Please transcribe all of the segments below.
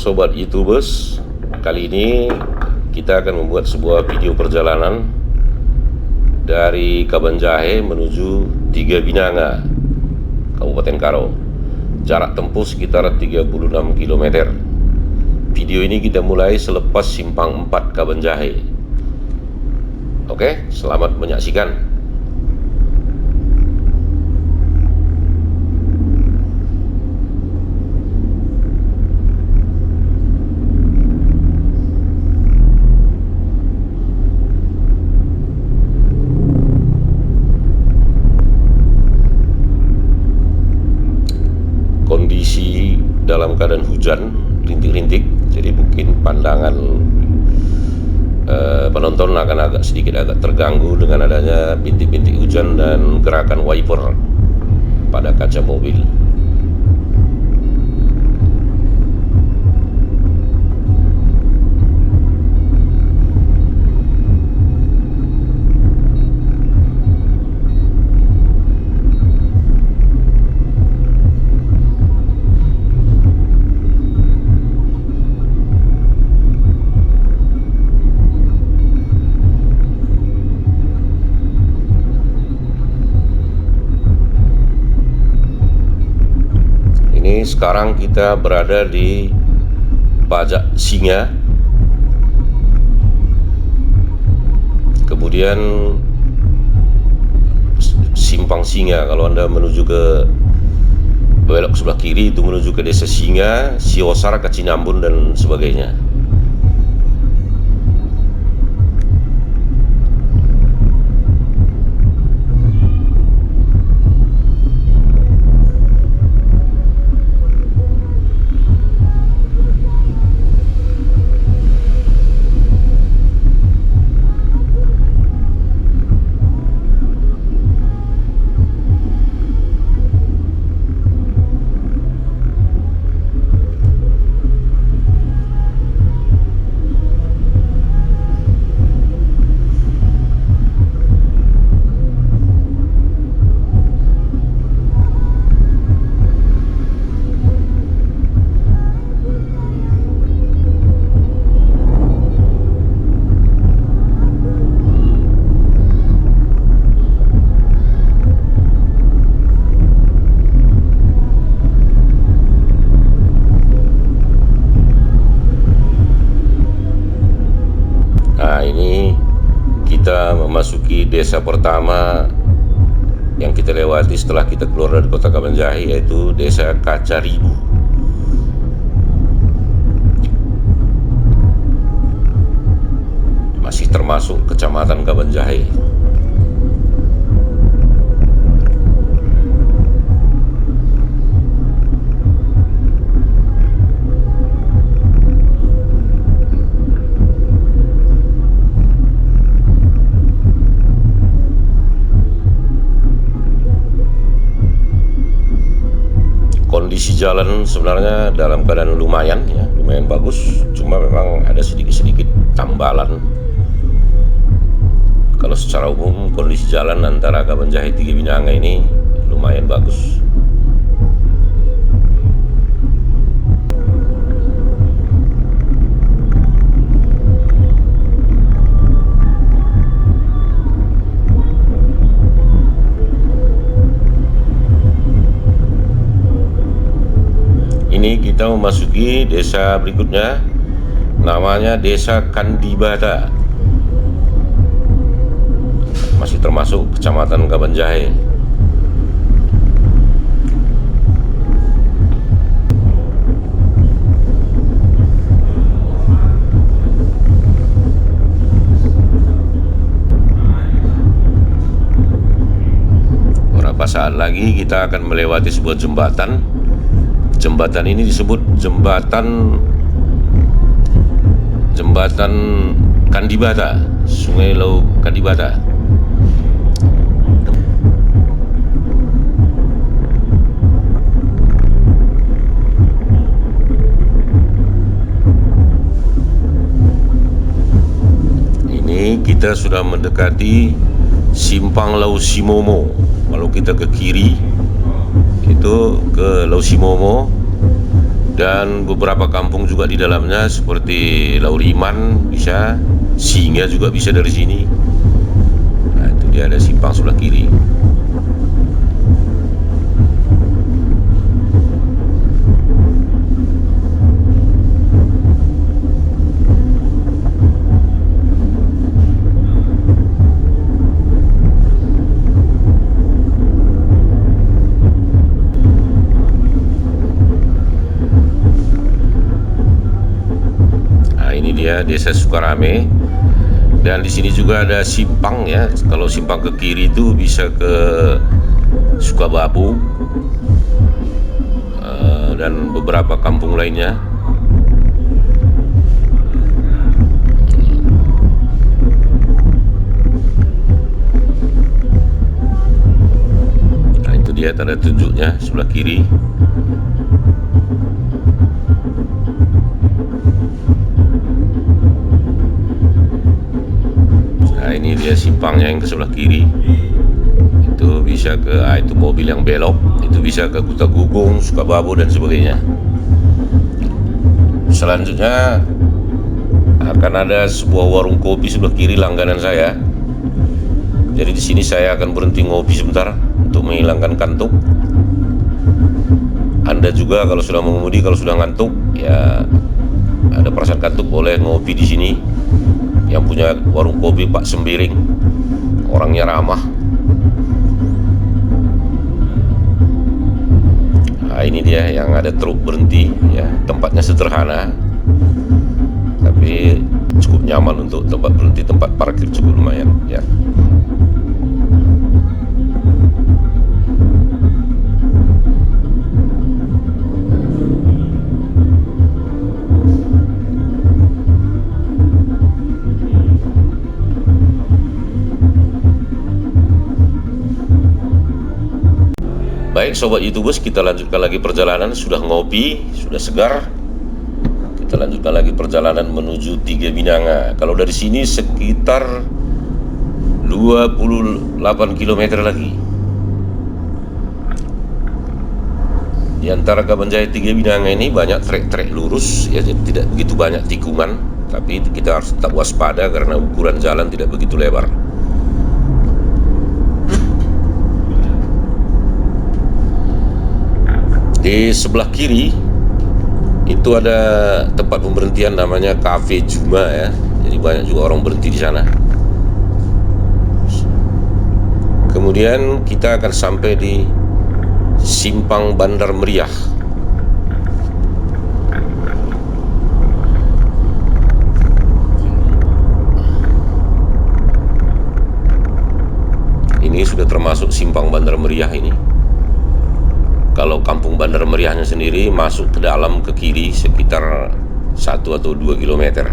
sobat YouTubers, kali ini kita akan membuat sebuah video perjalanan dari Kabanjahe menuju Tiga Binanga, Kabupaten Karo. Jarak tempuh sekitar 36 km. Video ini kita mulai selepas Simpang 4 Kabanjahe. Oke, selamat menyaksikan. Kondisi dalam keadaan hujan, rintik-rintik, jadi mungkin pandangan penonton akan agak terganggu dengan adanya bintik-bintik hujan dan gerakan wiper pada kaca mobil. Sekarang kita berada di Pajak Singa, kemudian Simpang Singa. Kalau Anda menuju ke belok sebelah kiri itu menuju ke Desa Singa, Siosar, Kacinambun dan sebagainya. Nah, ini kita memasuki desa pertama yang kita lewati setelah kita keluar dari kota Kabanjahe, yaitu Desa Kacaribu. Masih termasuk Kecamatan Kabanjahe. Kondisi jalan sebenarnya dalam keadaan lumayan bagus, cuma memang ada sedikit tambalan. Kalau secara umum kondisi jalan antara Kabanjahe Tiga Binanga ini lumayan bagus. Ini kita memasuki desa berikutnya, namanya Desa Kandibata, masih termasuk Kecamatan Kabanjahe. Beberapa saat lagi kita akan melewati sebuah jembatan. Jembatan ini disebut Jembatan Kandibata, Sungai Lau Kandibata. Ini kita sudah mendekati Simpang Lau Simomo. Kalau kita ke kiri itu ke Lau Simomo, dan beberapa kampung juga di dalamnya seperti Lauriman bisa, Singa juga bisa dari sini. Nah, itu dia ada simpang sebelah kiri. Desa Sukarame, dan di sini juga ada simpang ya. Kalau simpang ke kiri itu bisa ke Sukababu dan beberapa kampung lainnya. Nah, itu dia tanda tunjuknya sebelah kiri. Ini dia simpangnya yang ke sebelah kiri. Itu bisa ke itu mobil yang belok, itu bisa ke Kuta Gugung, Sukababu dan sebagainya. Selanjutnya akan ada sebuah warung kopi sebelah kiri langganan saya. Jadi di sini saya akan berhenti ngopi sebentar untuk menghilangkan kantuk. Anda juga kalau sudah mengemudi, kalau sudah ngantuk, ya ada perasaan kantuk, boleh ngopi di sini. Yang punya warung kopi Pak Sembiring, orangnya ramah. Nah, ini dia yang ada truk berhenti ya. Tempatnya sederhana tapi cukup nyaman untuk tempat berhenti, tempat parkir cukup lumayan ya. Baik sobat YouTubers, kita lanjutkan lagi perjalanan. Sudah ngopi, sudah segar. Kita lanjutkan lagi perjalanan menuju Tiga Binanga. Kalau dari sini sekitar 28 km lagi. Di antara Kabanjaya Tiga Binanga ini banyak trek-trek lurus ya, jadi tidak begitu banyak tikungan, tapi kita harus tetap waspada karena ukuran jalan tidak begitu lebar. Di sebelah kiri itu ada tempat pemberhentian namanya Cafe Juma ya. Jadi banyak juga orang berhenti di sana. Kemudian kita akan sampai di Simpang Bandar Meriah. Ini sudah termasuk Simpang Bandar Meriah ini. Kalau kampung Bandar Meriahnya sendiri masuk ke dalam ke kiri sekitar 1 atau 2 km.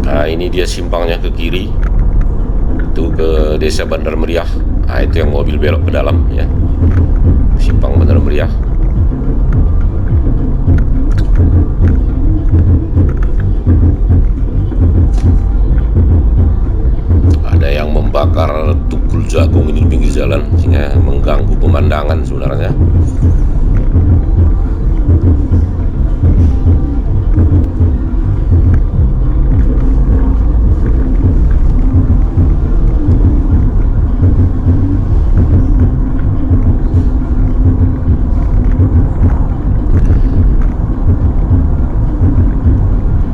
Nah, ini dia simpangnya ke kiri. Itu ke Desa Bandar Meriah. Nah, itu yang mobil belok ke dalam ya. Simpang Bandar Meriah. Membakar tukul jagung ini di pinggir jalan sehingga mengganggu pemandangan sebenarnya.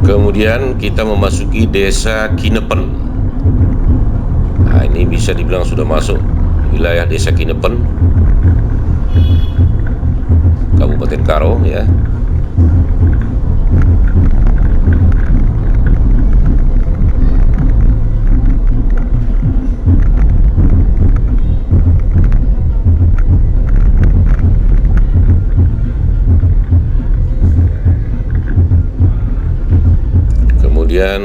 Kemudian kita memasuki Desa Kinepen. Nah, ini bisa dibilang sudah masuk wilayah Desa Kinepen, Kabupaten Karo ya. Kemudian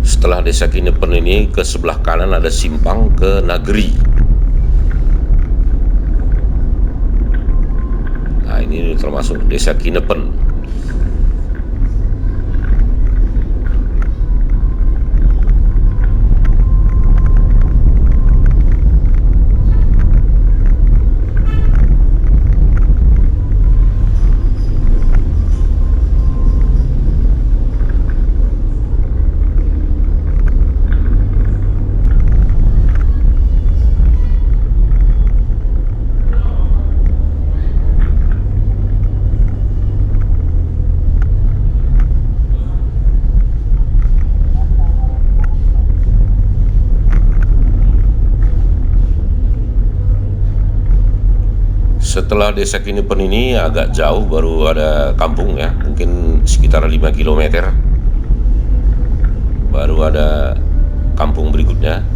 setelah Desa Kinepen ini ke sebelah kanan ada simpang ke Nageri. Nah, ini termasuk Desa Kinepen. Setelah desa Kinipen ini agak jauh baru ada kampung ya, mungkin sekitar 5 km baru ada kampung berikutnya.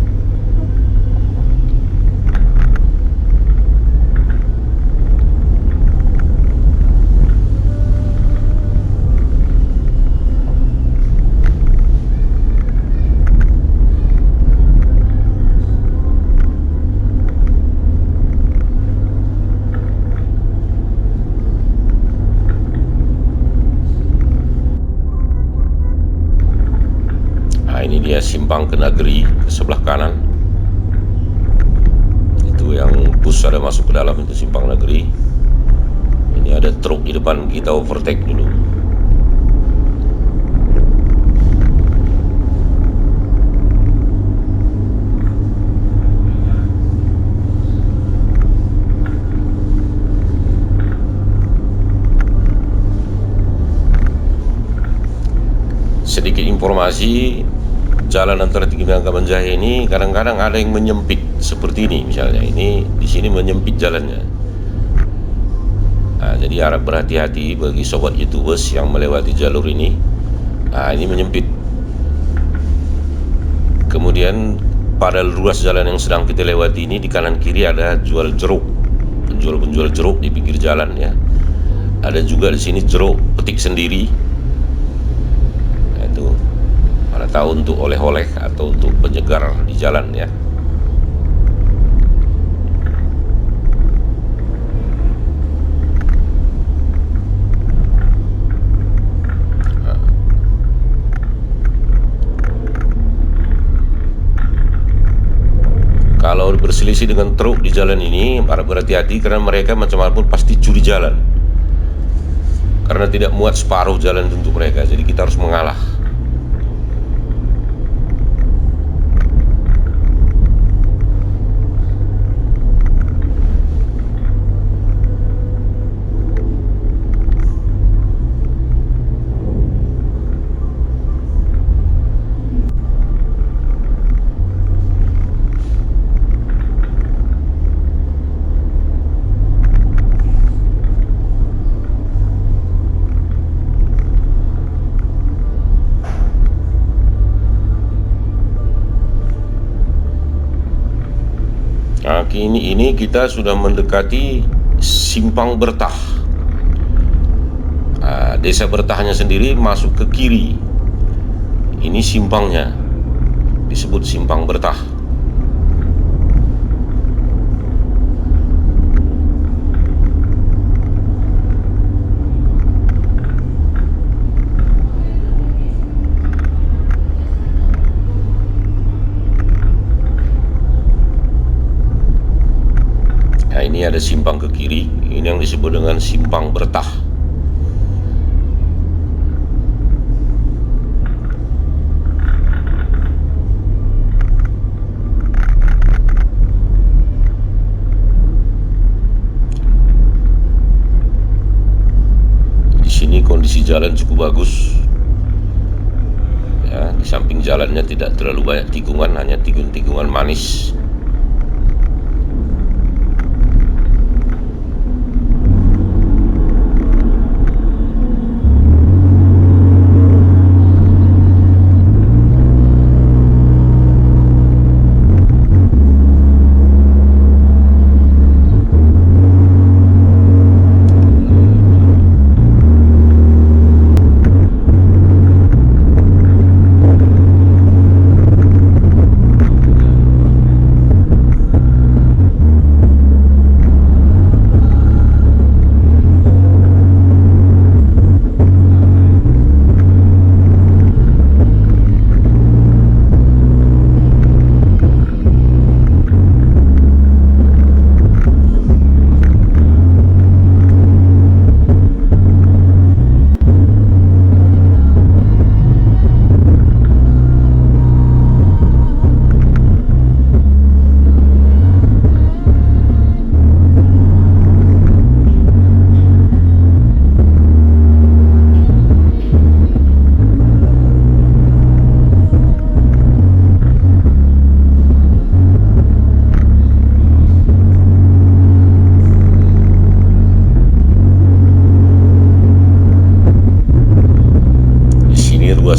Nah, ini dia simpang ke Negeri ke sebelah kanan. Itu yang bus ada masuk ke dalam, itu simpang Negeri. Ini ada truk di depan, kita overtake dulu. Sedikit informasi, jalan antara Tinggi Kabanjahe ini kadang-kadang ada yang menyempit seperti ini, misalnya ini di sini menyempit jalannya. Nah, jadi harap berhati-hati bagi sobat YouTubers yang melewati jalur ini. Nah, ini menyempit. Kemudian pada ruas jalan yang sedang kita lewati ini, di kanan kiri ada jual jeruk, penjual-penjual jeruk di pinggir jalan ya. Ada juga di sini jeruk petik sendiri. Nah, itu mana tahu untuk oleh-oleh atau untuk penyegar di jalan ya. Kalau berselisih dengan truk di jalan ini, harap berhati-hati karena mereka macam apapun pasti curi jalan. Karena tidak muat separuh jalan untuk mereka, jadi kita harus mengalah. Nah, ini kita sudah mendekati Simpang Bertah. Nah, desa Bertahnya sendiri masuk ke kiri. Ini simpangnya, disebut Simpang Bertah. Nah, ini ada simpang ke kiri, ini yang disebut dengan Simpang Bertah. Di sini kondisi jalan cukup bagus. Ya, di samping jalannya tidak terlalu banyak tikungan, hanya tikungan manis.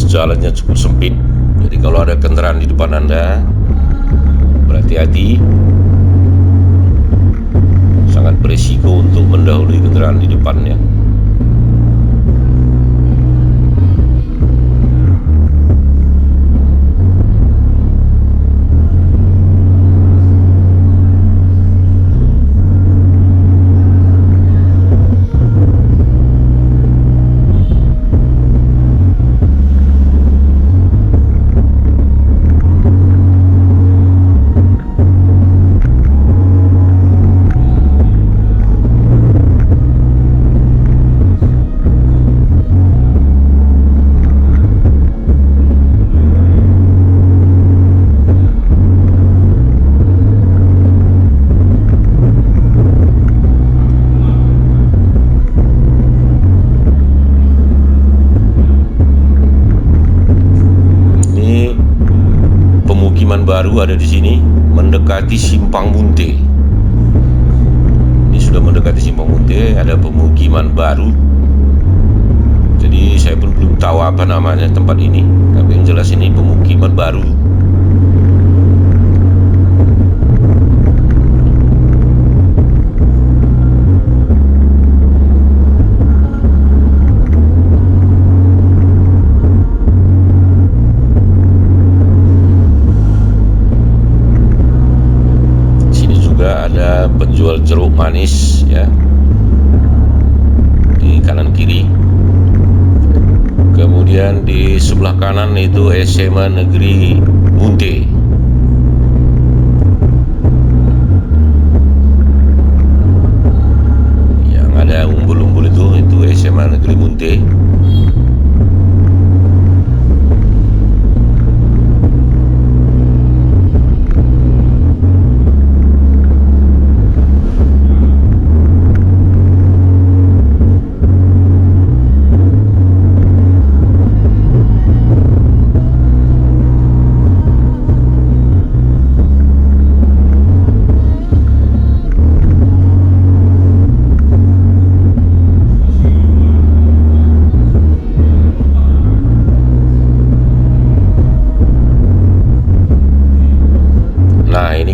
jalannya cukup sempit. Jadi kalau ada kendaraan di depan Anda, berhati-hati. Sangat berisiko untuk mendahului kendaraan di depannya. Baru ada di sini, mendekati Simpang Munte. Ini sudah mendekati Simpang Munte, ada pemukiman baru. Jadi saya pun belum tahu apa namanya tempat ini, tapi yang jelas ini pemukiman baru. Ada penjual jeruk manis ya di kanan kiri. Kemudian di sebelah kanan itu SMA Negeri Munte. Yang ada umbul-umbul itu SMA Negeri Munte.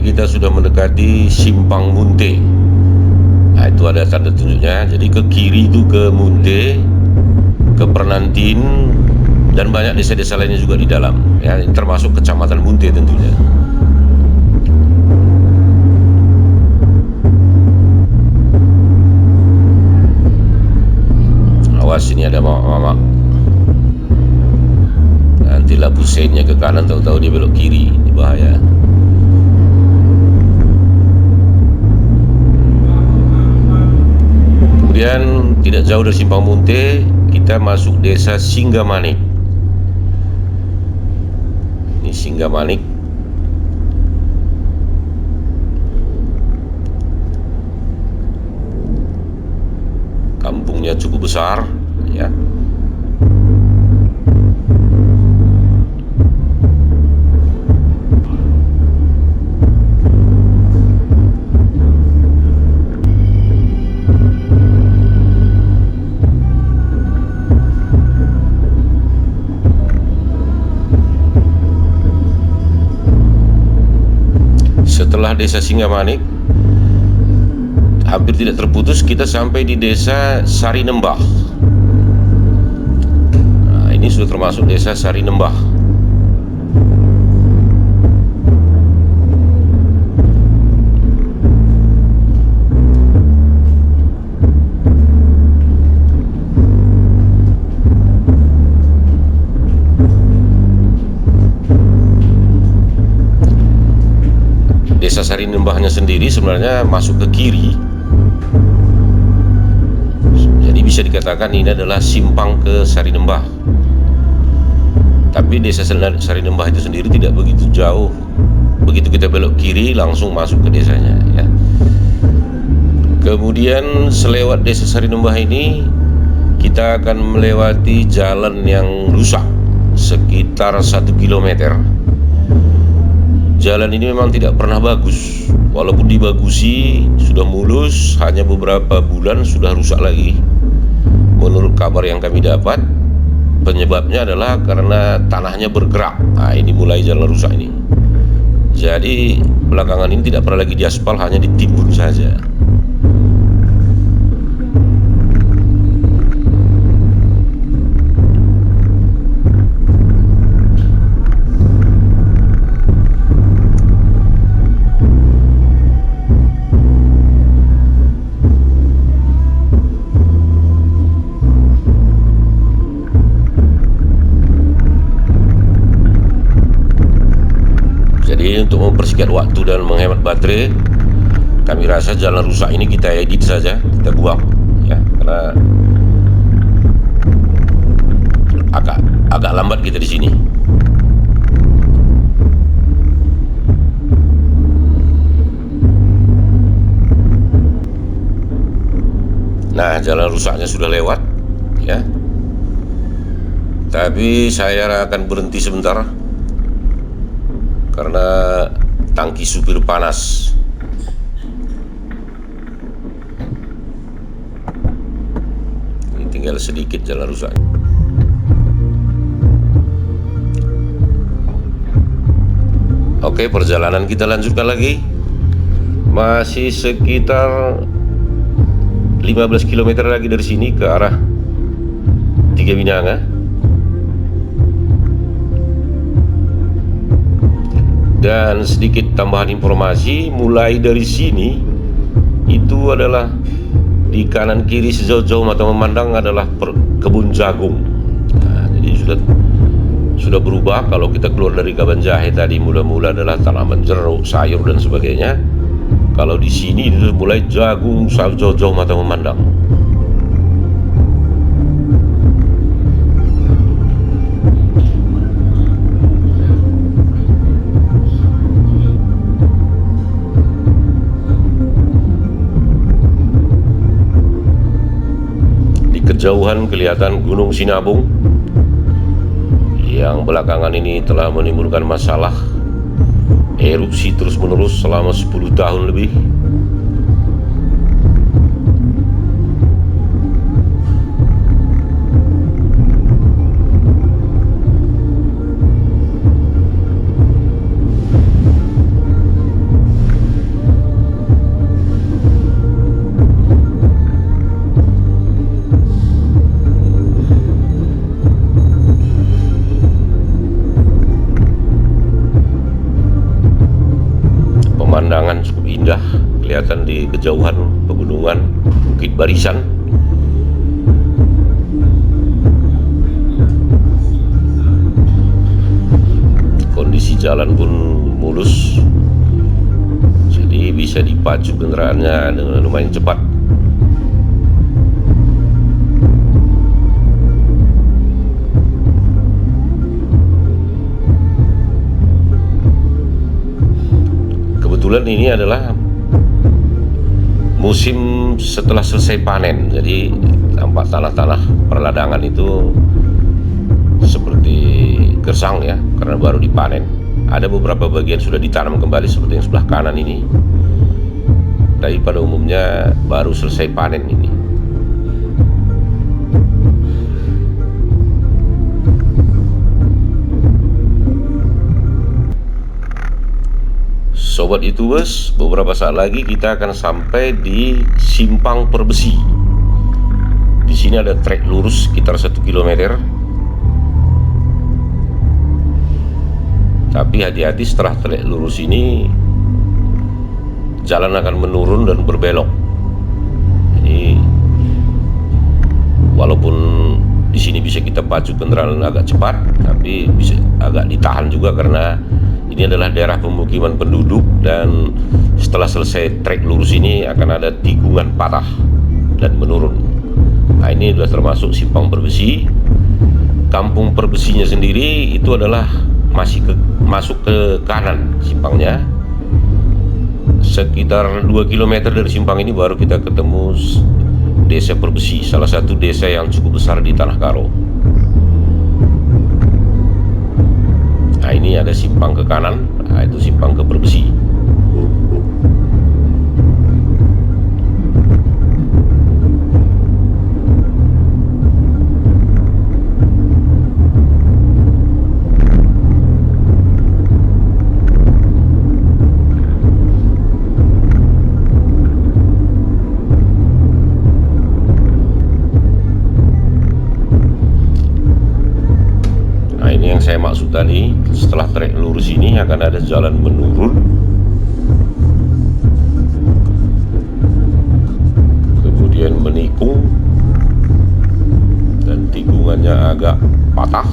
Kita sudah mendekati Simpang Munte. Nah, itu ada tanda tunjuknya. Jadi ke kiri itu ke Munte, ke Pernantin, dan banyak desa-desa lainnya juga di dalam. Ya, ini termasuk Kecamatan Munte tentunya. Awas, ini ada mama. Nanti lampu seinnya ke kanan, tahu-tahu dia belok kiri. Ini bahaya. Kemudian tidak jauh dari Simpang Munte, kita masuk desa Singgamanik. Ini Singgamanik. Kampungnya cukup besar, ya. Setelah desa Singgamanik, hampir tidak terputus kita sampai di desa Sarinembah. Nah, ini sudah termasuk desa Sarinembah. Desa Sarinembahnya sendiri sebenarnya masuk ke kiri. Jadi bisa dikatakan ini adalah simpang ke Sarinembah. Tapi desa Sarinembah itu sendiri tidak begitu jauh. Begitu kita belok kiri langsung masuk ke desanya, ya. Kemudian selewat desa Sarinembah ini kita akan melewati jalan yang rusak sekitar 1 kilometer. Jalan ini memang tidak pernah bagus. Walaupun dibagusi, sudah mulus, hanya beberapa bulan sudah rusak lagi. Menurut kabar yang kami dapat, Penyebabnya adalah karena tanahnya bergerak. Nah, ini mulai jalan rusak ini. Jadi belakangan ini tidak pernah lagi diaspal, hanya ditimbun saja. Jadi untuk mempersingkat waktu dan menghemat baterai, kami rasa jalan rusak ini kita edit saja, kita buang ya, karena agak lambat kita di sini. Nah, jalan rusaknya sudah lewat ya. Tapi saya akan berhenti sebentar karena tangki supir panas. Ini tinggal sedikit jalan rusak. Oke, perjalanan kita lanjutkan lagi. Masih sekitar 15 km lagi dari sini ke arah Tiga Binanga. Dan sedikit tambahan informasi, mulai dari sini itu adalah di kanan kiri sejauh-jauh mata memandang adalah kebun jagung. Nah, jadi sudah berubah. Kalau kita keluar dari Kabanjahe tadi mula-mula adalah tanaman jeruk, sayur dan sebagainya. Kalau di sini itu mulai jagung sejauh-jauh mata memandang. Kejauhan kelihatan Gunung Sinabung yang belakangan ini telah menimbulkan masalah erupsi terus-menerus selama 10 tahun lebih. Pemandangan cukup indah, kelihatan di kejauhan pegunungan Bukit Barisan. Kondisi jalan pun mulus, jadi bisa dipacu kendaraannya dengan lumayan cepat. Kebetulan ini adalah musim setelah selesai panen, jadi tampak tanah-tanah perladangan itu seperti gersang ya, karena baru dipanen. Ada beberapa bagian sudah ditanam kembali seperti yang sebelah kanan ini, tapi pada umumnya baru selesai panen ini. Sobat YouTubers, beberapa saat lagi kita akan sampai di Simpang Perbesi. Di sini ada trek lurus sekitar 1 km. Tapi hati-hati, setelah trek lurus ini jalan akan menurun dan berbelok. Jadi walaupun di sini bisa kita pacu kendaraan agak cepat, tapi bisa agak ditahan juga karena ini adalah daerah pemukiman penduduk, dan setelah selesai trek lurus ini akan ada tikungan patah dan menurun. Nah, ini sudah termasuk Simpang Perbesi. Kampung Perbesinya sendiri itu adalah masuk ke kanan simpangnya. Sekitar 2 km dari simpang ini baru kita ketemu Desa Perbesi, salah satu desa yang cukup besar di Tanah Karo. Nah, ini ada simpang ke kanan, nah, itu simpang ke Perbesi. saya maksud tadi, setelah trek lurus ini akan ada jalan menurun, kemudian menikung, dan tikungannya agak patah.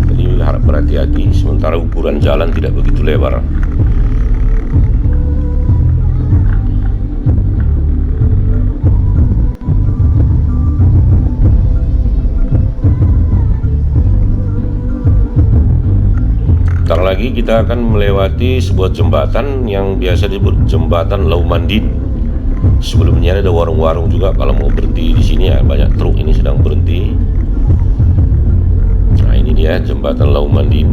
Jadi harap berhati-hati, sementara ukuran jalan tidak begitu lebar. Ntar lagi kita akan melewati sebuah jembatan yang biasa disebut jembatan Laumandin. Sebelumnya ada warung-warung juga, kalau mau berhenti di sini ya, banyak truk ini sedang berhenti. Nah, ini dia jembatan Laumandin.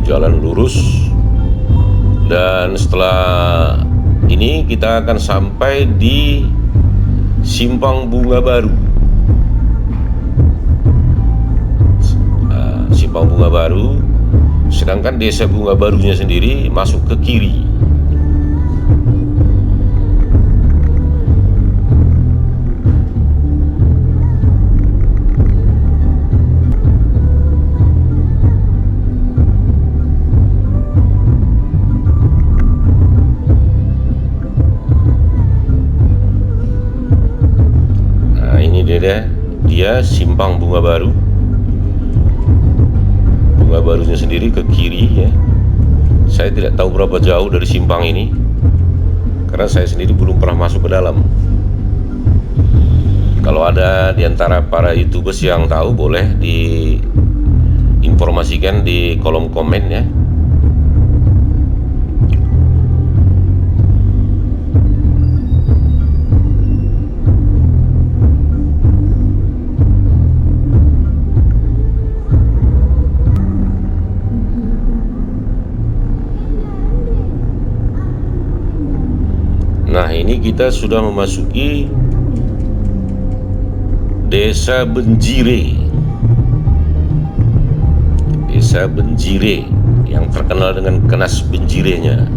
Jalan lurus, dan setelah ini kita akan sampai di Simpang Bunga Baru. Simpang Bunga Baru, sedangkan desa Bunga Barunya sendiri masuk ke kiri. Dia Simpang Bunga Baru. Bunga Barunya sendiri ke kiri ya. Saya tidak tahu berapa jauh dari simpang ini, karena saya sendiri belum pernah masuk ke dalam. Kalau ada di antara para YouTubers yang tahu, boleh diinformasikan di kolom komen ya. Nah, ini kita sudah memasuki Desa Benjire. Desa Benjire yang terkenal dengan kenas benjirenya.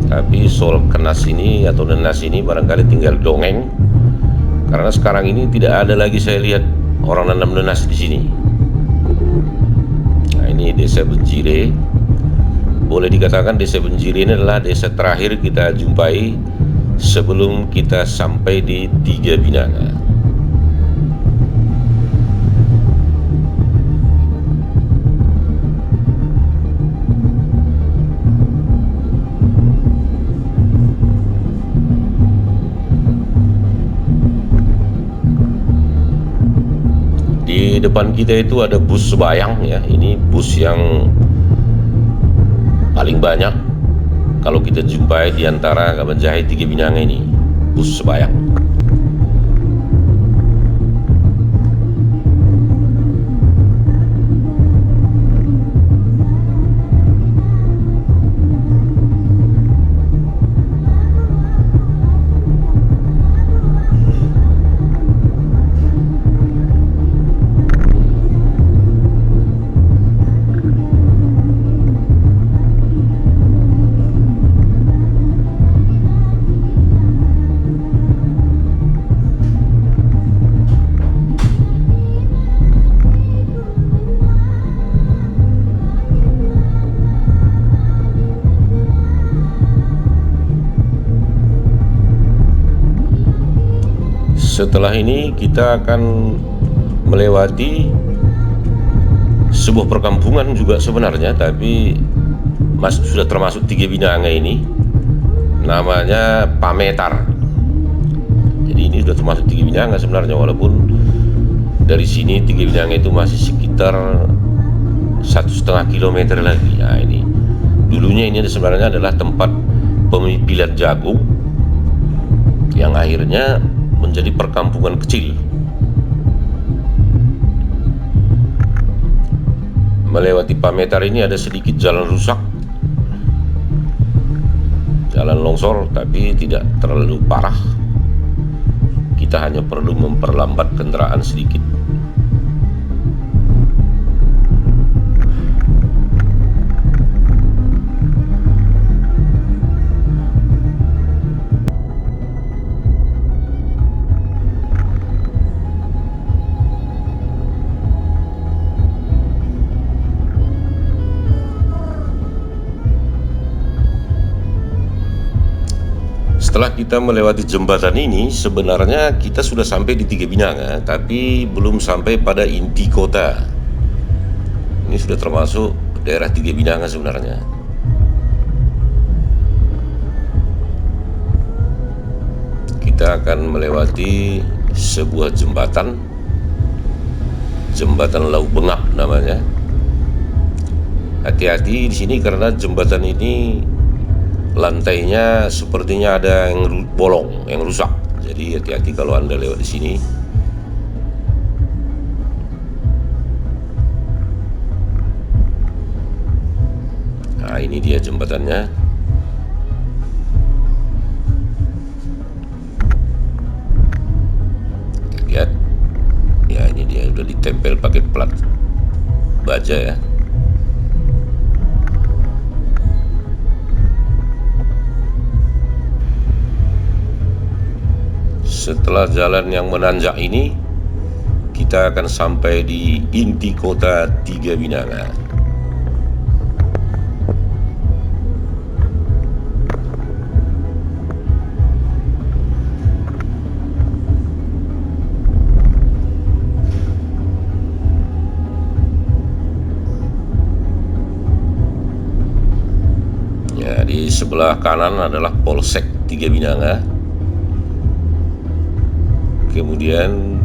Tapi soal kenas ini atau nenas ini barangkali tinggal dongeng, karena sekarang ini tidak ada lagi saya lihat orang nanam nenas di sini. Nah, ini Desa Benjire. Boleh dikatakan desa Benjire ini adalah desa terakhir kita jumpai sebelum kita sampai di Tiga Binanga. Di depan kita itu ada bus Sebayang ya. Ini bus yang paling banyak kalau kita jumpai di antara Kabanjahe Tiga Binanga ini, bus Sebayang. Setelah ini kita akan melewati sebuah perkampungan juga sebenarnya, tapi sudah termasuk Tiga Binanga ini, namanya Pametar. Jadi ini sudah termasuk Tiga Binanga sebenarnya, walaupun dari sini Tiga Binanga itu masih sekitar 1,5 kilometer lagi. Nah, ini dulunya ini sebenarnya adalah tempat pemipilan jagung yang akhirnya menjadi perkampungan kecil. Melewati Pametar ini ada sedikit jalan rusak, jalan longsor, tapi tidak terlalu parah. kita hanya perlu memperlambat kendaraan sedikit. Setelah kita melewati jembatan ini, sebenarnya kita sudah sampai di Tiga Binanga, tapi belum sampai pada inti kota. Ini sudah termasuk daerah Tiga Binanga sebenarnya. Kita akan melewati sebuah jembatan Lauk Bengap namanya. Hati-hati di sini karena jembatan ini lantainya sepertinya ada yang bolong, yang rusak. Jadi hati-hati kalau Anda lewat di sini. Nah, ini dia jembatannya. Lihat. Ya, ini dia udah ditempel pakai plat baja ya. Setelah jalan yang menanjak ini, kita akan sampai di inti kota Tiga Binanga. Ya, di sebelah kanan adalah Polsek Tiga Binanga. Kemudian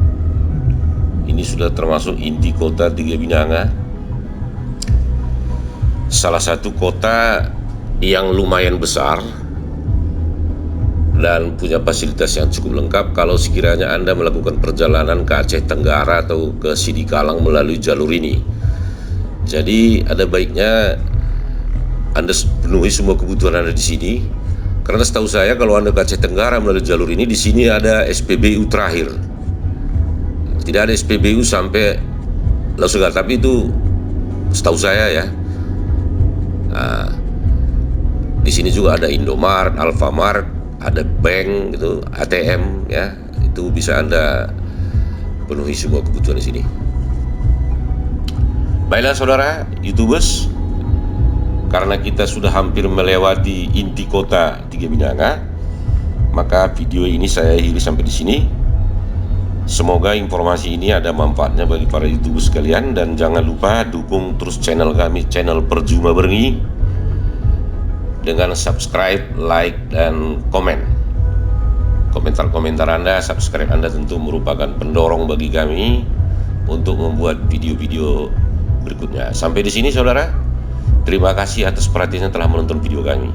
ini sudah termasuk inti kota Tiga Binanga, salah satu kota yang lumayan besar dan punya fasilitas yang cukup lengkap kalau sekiranya Anda melakukan perjalanan ke Aceh Tenggara atau ke Sidikalang melalui jalur ini. Jadi ada baiknya Anda penuhi semua kebutuhan Anda di sini. Karena setahu saya kalau Anda ke Aceh Tenggara melalui jalur ini, di sini ada SPBU terakhir. Tidak ada SPBU sampai Lausegal, tapi itu setahu saya ya. Nah, di sini juga ada Indomaret, Alfamart, ada bank gitu, ATM ya. Itu bisa Anda penuhi semua kebutuhan di sini. Baiklah saudara YouTubers, karena kita sudah hampir melewati inti kota Tiga Binanga, maka video ini saya akhiri sampai di sini. Semoga informasi ini ada manfaatnya bagi para YouTubers sekalian, dan jangan lupa dukung terus channel kami, channel Perjuma Berengi, dengan subscribe, like, dan komen. Komentar-komentar Anda, subscribe Anda tentu merupakan pendorong bagi kami untuk membuat video-video berikutnya. Sampai di sini saudara. Terima kasih atas perhatiannya telah menonton video kami.